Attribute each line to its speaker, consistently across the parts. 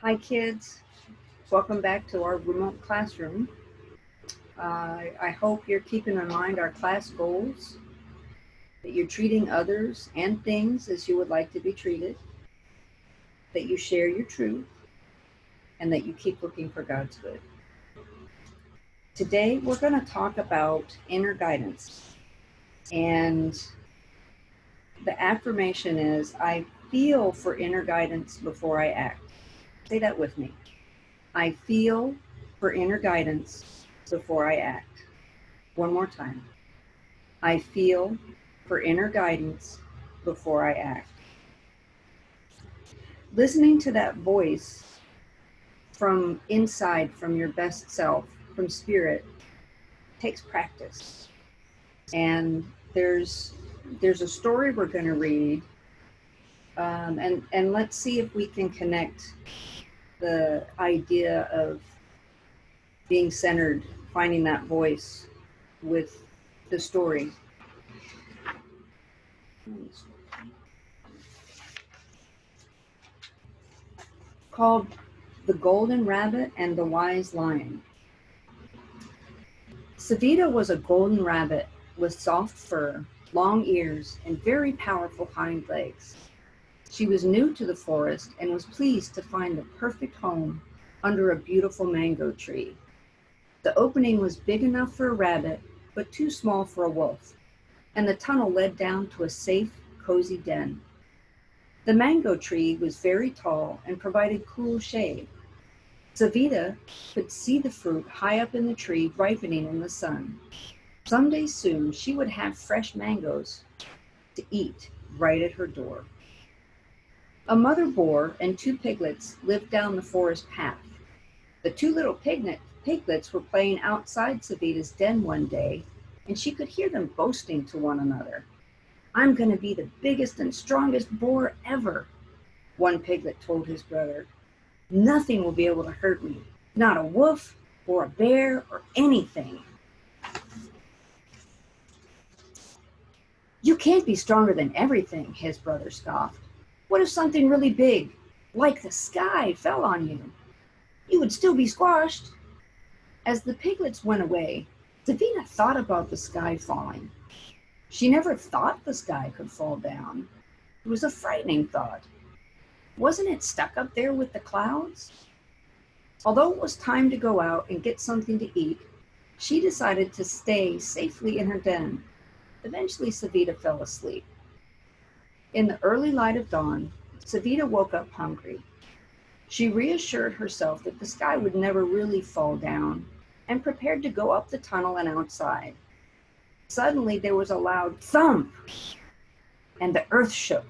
Speaker 1: Hi kids, welcome back to our remote classroom. I hope you're keeping in mind our class goals, that you're treating others and things as you would like to be treated, that you share your truth, and that you keep looking for God's good. Today we're going to talk about inner guidance, and the affirmation is, I feel for inner guidance before I act. Say that with me. I feel for inner guidance before I act. One more time. I feel for inner guidance before I act. Listening to that voice from inside, from your best self, from spirit, takes practice. And there's a story we're going to read, and let's see if we can connect the idea of being centered, finding that voice with the story. Called The Golden Rabbit and the Wise Lion. Savita was a golden rabbit with soft fur, long ears, and very powerful hind legs. She was new to the forest and was pleased to find the perfect home under a beautiful mango tree. The opening was big enough for a rabbit, but too small for a wolf, and the tunnel led down to a safe, cozy den. The mango tree was very tall and provided cool shade. Savita could see the fruit high up in the tree ripening in the sun. Someday soon she would have fresh mangoes to eat right at her door. A mother boar and two piglets lived down the forest path. The two little piglets were playing outside Savita's den one day, and she could hear them boasting to one another. I'm going to be the biggest and strongest boar ever, one piglet told his brother. Nothing will be able to hurt me, not a wolf or a bear or anything. You can't be stronger than everything, his brother scoffed. What if something really big, like the sky, fell on you? You would still be squashed. As the piglets went away, Savita thought about the sky falling. She never thought the sky could fall down. It was a frightening thought. Wasn't it stuck up there with the clouds? Although it was time to go out and get something to eat, she decided to stay safely in her den. Eventually, Savita fell asleep. In the early light of dawn, Savita woke up hungry. She reassured herself that the sky would never really fall down and prepared to go up the tunnel and outside. Suddenly, there was a loud thump, and the earth shook.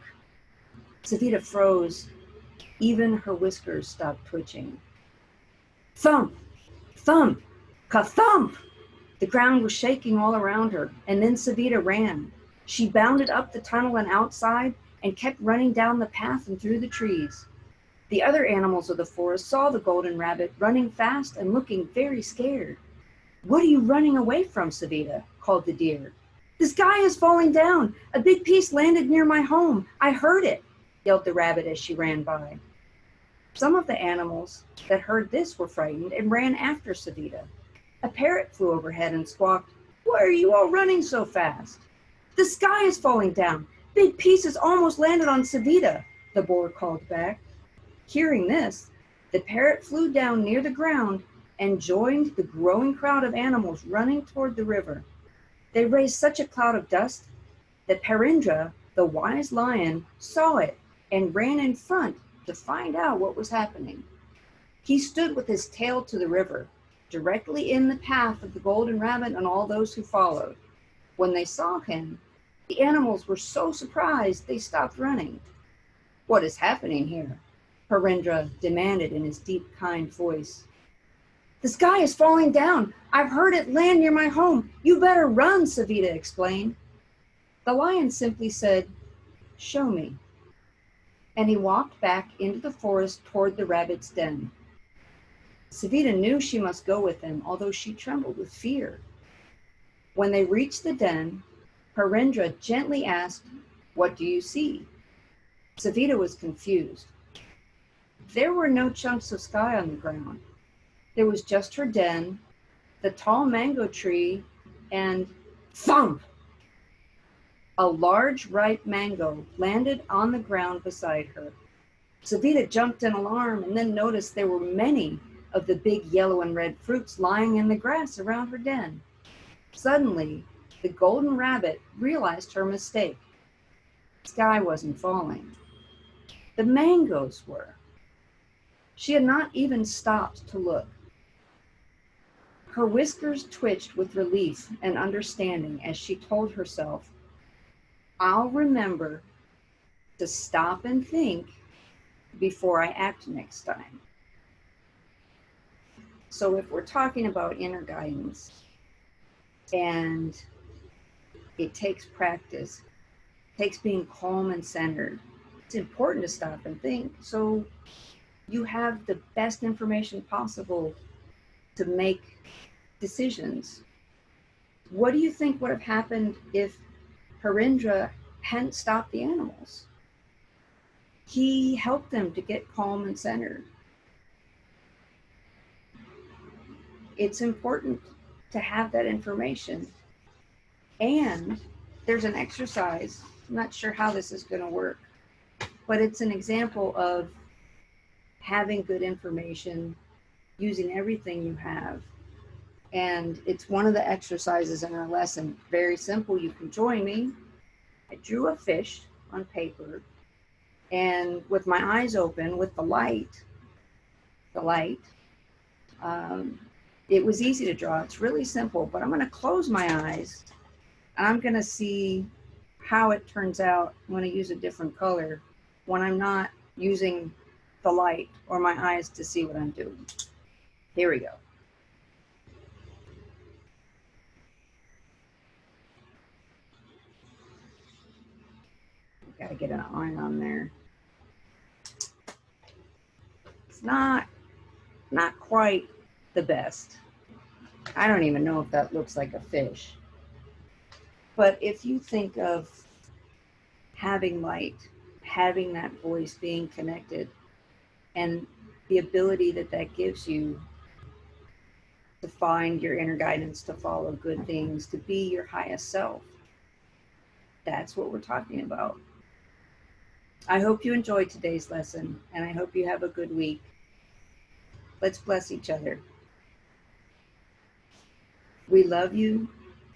Speaker 1: Savita froze. Even her whiskers stopped twitching. Thump, thump, ka-thump! The ground was shaking all around her, and then Savita ran. She bounded up the tunnel and outside and kept running down the path and through the trees. The other animals of the forest saw the golden rabbit running fast and looking very scared. What are you running away from, Savita? Called the deer. The sky is falling down. A big piece landed near my home. I heard it, yelled the rabbit as she ran by. Some of the animals that heard this were frightened and ran after Savita. A parrot flew overhead and squawked, Why are you all running so fast? The sky is falling down. Big pieces almost landed on Savita, the boar called back. Hearing this, the parrot flew down near the ground and joined the growing crowd of animals running toward the river. They raised such a cloud of dust that Parindra, the wise lion, saw it and ran in front to find out what was happening. He stood with his tail to the river, directly in the path of the golden rabbit and all those who followed. When they saw him, the animals were so surprised they stopped running. What is happening here? Parindra demanded in his deep, kind voice. The sky is falling down. I've heard it land near my home. You better run, Savita explained. The lion simply said, Show me. And he walked back into the forest toward the rabbit's den. Savita knew she must go with him, although she trembled with fear. When they reached the den, Parindra gently asked, What do you see? Savita was confused. There were no chunks of sky on the ground. There was just her den, the tall mango tree, and thump! A large ripe mango landed on the ground beside her. Savita jumped in alarm and then noticed there were many of the big yellow and red fruits lying in the grass around her den. Suddenly, the golden rabbit realized her mistake. The sky wasn't falling. The mangoes were. She had not even stopped to look. Her whiskers twitched with relief and understanding as she told herself, I'll remember to stop and think before I act next time. So if we're talking about inner guidance, and it takes practice, it takes being calm and centered, it's important to stop and think so you have the best information possible to make decisions. What do you think would have happened if Harindra hadn't stopped the animals? He helped them to get calm and centered. It's important to have that information. And there's an exercise, I'm not sure how this is going to work, but it's an example of having good information, using everything you have. And it's one of the exercises in our lesson. Very simple. You can join me. I drew a fish on paper, and with my eyes open, with the light, it was easy to draw. It's really simple, but I'm going to close my eyes, and I'm going to see how it turns out when I use a different color, when I'm not using the light or my eyes to see what I'm doing. Here we go. Gotta get an line on there. It's not quite the best. I don't even know if that looks like a fish. But if you think of having light, having that voice, being connected, and the ability that that gives you to find your inner guidance, to follow good things, to be your highest self, that's what we're talking about. I hope you enjoyed today's lesson, and I hope you have a good week. Let's bless each other. We love you,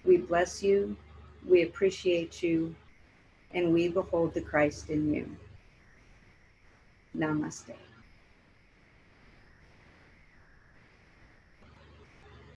Speaker 1: we bless you, we appreciate you, and we behold the Christ in you. Namaste.